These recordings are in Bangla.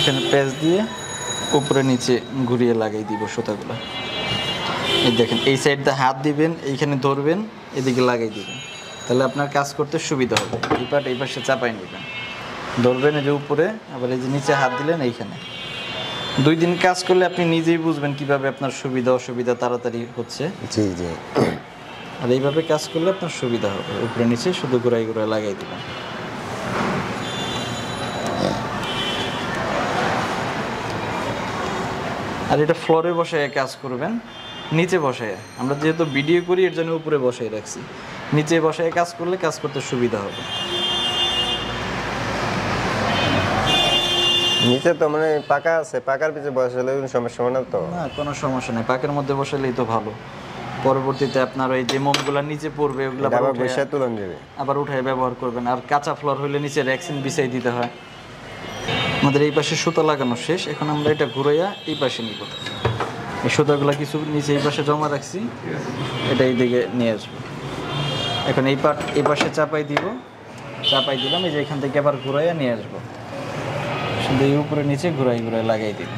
এখানে পেঁচ দিয়ে উপরে নিচে ঘুরিয়ে লাগাই দিব সুতাগুলো। এই দেখেন, এই সাইড দিয়ে হাত দিবেন, এইখানে ধরবেন, এদিকে লাগাই দিবেন, তাহলে আপনার কাজ করতে সুবিধা হবে। এই পাট এই পাশে চাপাই নেবেন, ধরবেন এই যে উপরে, আবার এই যে নিচে হাত দিলেন এইখানে। 2 দিন কাজ করলে আপনি নিজেই বুঝবেন কিভাবে আপনার সুবিধা অসুবিধা তাড়াতাড়ি হচ্ছে। জি জি। আর এইভাবে কাজ করলে আপনার সুবিধা হবে। উপরে নিচে শুধু ঘুরাই ঘুরাই লাগাই দিবেন। আর এটা ফ্লোরে বসে কাজ করবেন, নিচে বসে। আমরা যেহেতু ভিডিও করি এর জন্য উপরে বসে রাখছি, নিচে বসে কাজ করলে কাজ করতে সুবিধা হবে। নিচে তো মানে পাকা আছে, পাকার পিছে বসালে কোনো সমস্যা হবে না তো? না, কোনো সমস্যা নেই, পাকের মধ্যে বসালেই তো ভালো। পরবর্তীতে আপনার ওই যে মোমগুলো নিচে পড়বে ওগুলো আবার বসে তুলন যাবে, আবার উঠে ব্যবহার করবেন। আর কাঁচা ফ্লোর হইলে নিচে র্যাক্সিন বিছাই দিতে হয়। আমাদের এই পাশে সুতা লাগানো শেষ, এখন আমরা এটা ঘুরাইয়া এই পাশে নিব। এই সুতাগুলো কিছু নিচে এই পাশে জমা রাখছি, এটা এই দিকে নিয়ে আসবো। এখন এই পাশে চাপাই দিব, চাপাই দিলাম, এই যে এখান থেকে আবার ঘুরাইয়া নিয়ে আসবো। শুধু এই উপরে নিচে ঘুরাই ঘুরাই লাগাই দিব।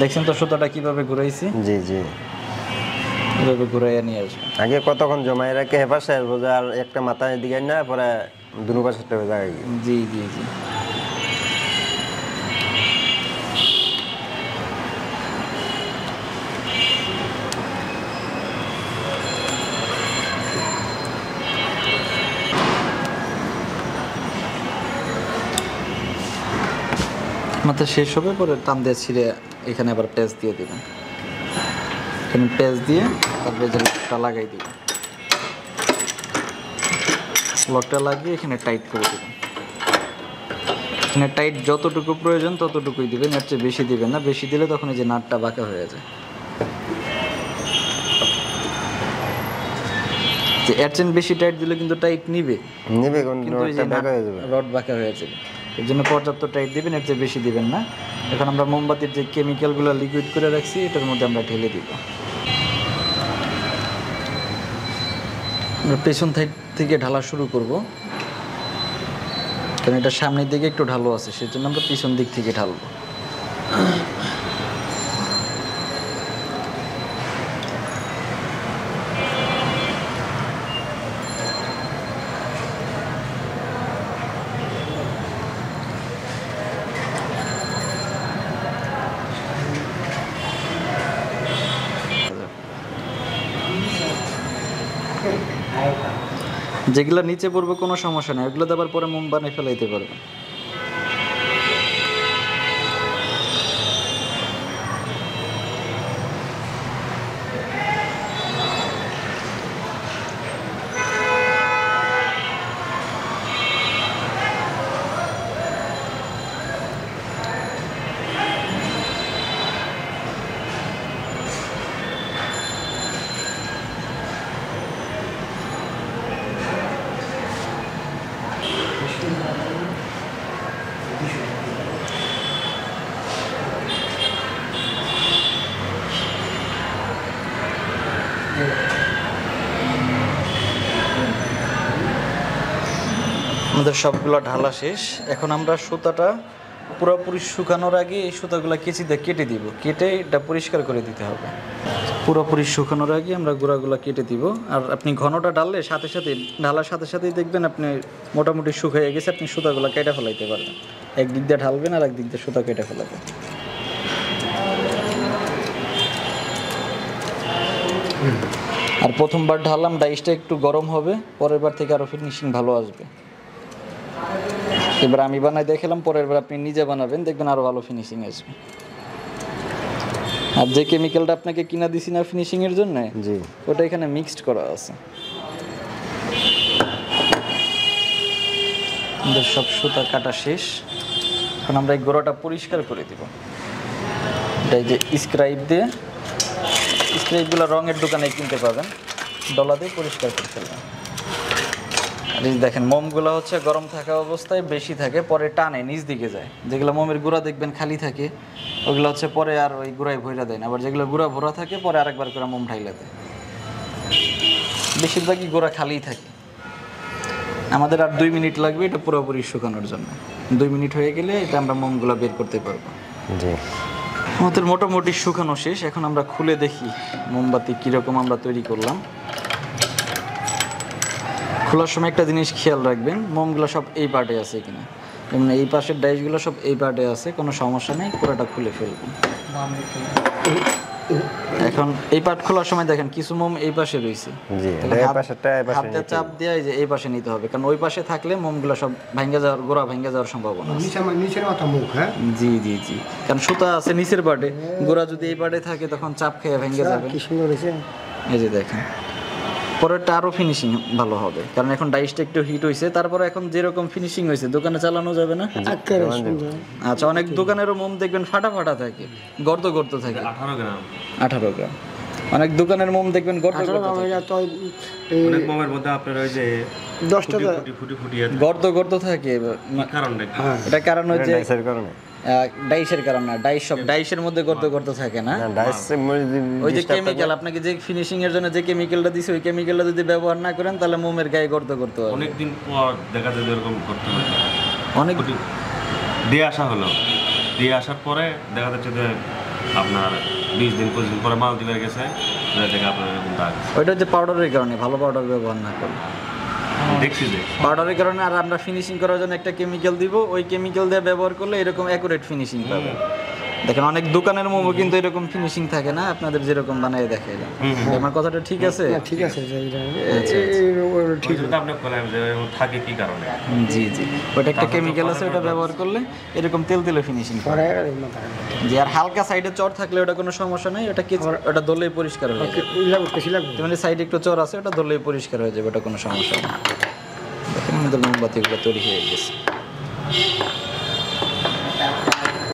দেখছেন তো সুতাটা কিভাবে ঘুরাইছি? জি জি। এভাবে ঘুরাইয়া নিয়ে আসবো। আগে কতক্ষণ জমাই রাখে হেপাশে আসবো, আর একটা মাথায় দিকে না পরে দুনো পাশে জায়গায় গিয়ে। জি জি জি। মাথা শেষ হবে, পরে টান দিয়ে ছিঁড়ে এখানে আবার পেঁচ দিয়ে দেবেন। এখানে পেঁচ দিয়ে তারপরে যে লকটা লাগাই দিবেন, লকটা লাগিয়ে এখানে টাইট করে দেবেন। এখানে টাইট যতটুকু প্রয়োজন ততটুকুই দিবেন, এর চেয়ে বেশি দিবেন না। বেশি দিলে তখন এই যে নাটটা বাঁকা হয়ে যায়। যে এর চেয়ে বেশি টাইট দিলে কিন্তু টাইট নিবে, কিন্তু এই যে রড বাঁকা হয়ে যাবে। এর জন্য পর্যাপ্ত টাইট দিবেন, এর চেয়ে বেশি দিবেন না। এখন আমরা মোমবাতির যে কেমিক্যালগুলো লিকুইড করে রাখছি এটার মধ্যে আমরা ঢেলে দিব। আমরা পেছন থেকে ঢালা শুরু করব, কারণ এটা সামনের দিকে একটু ঢালু আছে, সেজন্য আমরা পিছন দিক থেকে ঢালবো। যেগুলো নিচে পড়বে কোনো সমস্যা নেই, ওগুলো আবার পরে মোম বানিয়ে ফেলাইতে পারবে। আমাদের সবগুলো ঢালা শেষ। এখন আমরা সুতাটা পুরোপুরি শুকানোর আগে এই সুতাগুলো কেচি দিয়ে কেটে দিব, কেটে এটা পরিষ্কার করে দিতে হবে। পুরোপুরি শুকানোর আগে আমরা গোড়াগুলো কেটে দিব। আর আপনি ঘনটা ঢাললে সাথে সাথে ঢালার সাথে সাথেই দেখবেন আপনি মোটামুটি শুকিয়ে গেছে, আপনি সুতাগুলো কেটে ফেলাইতে পারবেন। একদিক দিয়ে ঢালবেন আর একদিক দিয়ে সুতা কেটে ফেলাবেন। আর প্রথমবার ঢাললাম, ডাইসটা একটু গরম হবে, পরের বার থেকে আরও ফিনিশিং ভালো আসবে। এবার আমি বানাই দেখালাম, পরের বার আপনি নিজে বানাবেন, দেখবেন আরও ভালো ফিনিশিং আসবে। আর যে কেমিক্যালটা আপনাকে কিনা দিছি না ফিনিশিংয়ের জন্য, জি, ওটা এখানে মিক্সড করা আছে। আমাদের সব সুতা কাটা শেষ। এখন আমরা এই গোড়াটা পরিষ্কার করে দিব। এটা এই যে স্ক্রাইব দিয়ে, স্ক্রাইবগুলো রঙের দোকানে কিনতে পাবেন, ডলা দিয়ে পরিষ্কার করে ফেলবেন। আর এই দেখেন মোমগুলো হচ্ছে গরম থাকা অবস্থায় বেশি থাকে, পরে টানে নিচ দিকে যায়। যেগুলো মোমের গুঁড়া দেখবেন খালি থাকে, ওগুলো হচ্ছে পরে আর ওই গুঁড়ায় ভইরা দেয় না। আবার যেগুলো গুঁড়া ভরা থাকে পরে আরেকবার করে মোম ঢাইলা দেয়। বেশিরভাগই গোড়া খালিই থাকে। আমাদের আর 2 মিনিট লাগবে এটা পুরোপুরি শুকানোর জন্য। 2 মিনিট হয়ে গেলে এটা আমরা মোমগুলো বের করতে পারবো। জি আমাদের মোটামুটি শুকানো শেষ। এখন আমরা খুলে দেখি মোমবাতি কীরকম আমরা তৈরি করলাম। খোলার সময় একটা জিনিস খেয়াল রাখবেন, মোমগুলো সব এই পার্টে আছে কিনা। যেমন এই পাশের ডাইসগুলো সব এই পার্টে আছে, কোনো সমস্যা নেই, পুরোটা খুলে ফেলবো। এখন এই পার্ট খোলার সময় দেখেন কিছু মোম এই পাশে রয়েছে, জি এটা এই পাশেরটা এই পাশে হাতে চাপ দিয়ে যে এই পাশে নিতে হবে, কারণ ওই পাশে থাকলে মোমগুলো সব ভেঙে যাওয়ার, গোড়া ভেঙে যাওয়ার সম্ভাবনা আছে। নিচের মাথা মুখ, হ্যাঁ জি জি জি, কারণ সুতা আছে নিচের পার্টে, গোড়া যদি এই পার্টে থাকে তখন চাপ খেয়ে ভেঙে যাবে। কি সুন্দর হয়েছে। এই যে দেখেন, পরেরটা আরও ফিনিশিং ভালো হবে, কারণ এখন ডাইসটা একটু হিট হয়েছে। তারপরে এখন যেরকম ফিনিশিং হয়েছে দোকানে চালানো যাবে না। একেবারে সুন্দর। আচ্ছা, অনেক দোকানেরও মোম দেখবেন ফাটা ফাটা থাকে, গর্ত গর্ত থাকে। 18 গ্রাম। অনেক দোকানের মোম দেখবেন গর্ত গর্ত থাকে। আমরা তো অনেক মোমের মধ্যে আপনার ওই যে 10টা ফুটি গর্ত গর্ত থাকে। কারণটা কি? এটা কারণ হচ্ছে ডাইসের কারণে ডাইসের কারণ না, ডাইস সব ডাইসের মধ্যে গর্ত গর্ত থাকে না। ডাইস ওই যে কেমিক্যাল, আপনাকে যে ফিনিশিং এর জন্য যে কেমিক্যালটা দিছে ওই কেমিক্যালটা যদি ব্যবহার না করেন তাহলে মোমের গায়ে গর্ত গর্ত হবে। অনেকদিন পর দেখা যায় এরকম করতে হয়। অনেক দিয়ে আসা হলো, দিয়ে আসার পরে দেখা যাচ্ছে যে আপনার 20 দিন 25 দিন পরে মাল দিবে গেছে, দেখা আপনার এরকম দাগ। ওইটা হচ্ছে পাউডারের কারণে, ভালো পাউডার ব্যবহার না করলে। দেখছি যে পাউডারের কারণে। আর আমরা ফিনিশিং করার জন্য একটা কেমিক্যাল দিব, ওই কেমিক্যাল দিয়ে ব্যবহার করলে এরকম অ্যাকুরেট ফিনিশিং পাবে। দেখেন অনেক দোকানের মোমো কিন্তু এরকম ফিনিশিং থাকে না, আপনাদের যেরকম বানিয়ে দেখাইলাম। আমার কথাটা ঠিক আছে? ঠিক আছে ঠিক আছে। আপনি বলেন যে এরকম থাকে কি কারণে? জি জি, ওটা একটা কেমিক্যাল আছে, ওটা ব্যবহার করলে এরকম তেল তেলে ফিনিশিং করে। জি, আর হালকা সাইডে চর থাকলে ওটা কোনো সমস্যা নেই, ওটা ধরলেই পরিষ্কার হয়ে যাবে। মানে সাইডে একটু চর আছে, ওটা ধরলেই পরিষ্কার হয়ে যাবে, ওটা কোনো সমস্যা নেই। দেখেন আমাদের মোমবাতিগুলো তৈরি হয়ে গেছে।